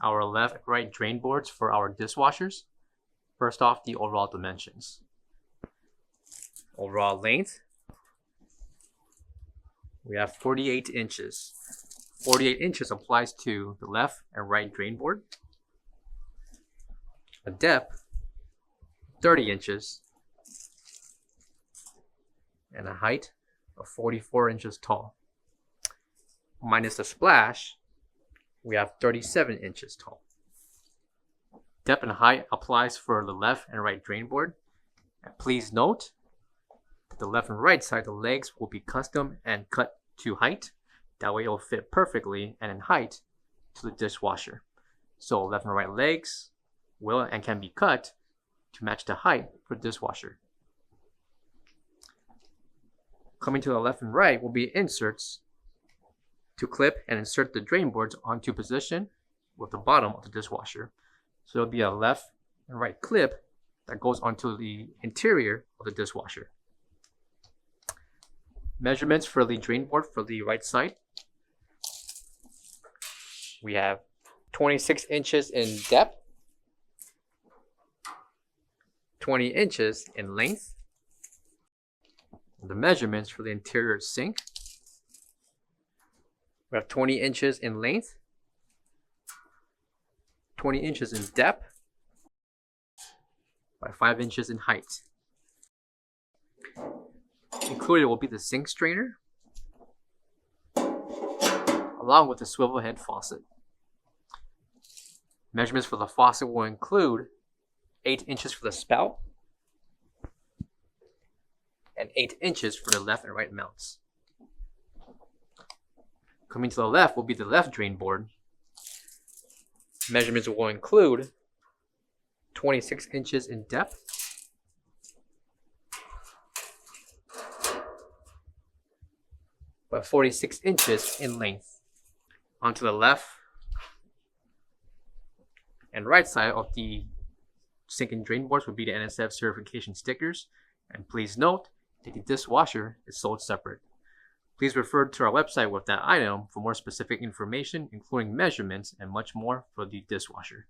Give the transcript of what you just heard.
our left and right drain boards for our dishwashers. First off, the overall dimensions. Overall length, we have 48 inches. 48 inches applies to the left and right drain board. A depth, 30 inches. And a height of 44 inches tall. Minus the splash, we have 37 inches tall. Depth and height applies for the left and right drain board. And please note that the left and right side, the legs will be custom and cut to height. That way it will fit perfectly and in height to the dishwasher. So left and right legs will and can be cut to match the height for the dishwasher. Coming to the left and right will be inserts to clip and insert the drain boards onto position with the bottom of the dishwasher. So there'll be a left and right clip that goes onto the interior of the dishwasher. Measurements for the drain board for the right side. We have 26 inches in depth, 20 inches in length. The measurements for the interior sink. We have 20 inches in length, 20 inches in depth, by 5 inches in height. Included will be the sink strainer, along with the swivel head faucet. Measurements for the faucet will include 8 inches for the spout, and 8 inches for the left and right mounts. Coming to the left will be the left drain board. Measurements will include 26 inches in depth, by 46 inches in length. Onto the left and right side of the sink and drain boards would be the NSF certification stickers. And please note that the dishwasher is sold separate. Please refer to our website with that item for more specific information, including measurements and much more for the dishwasher.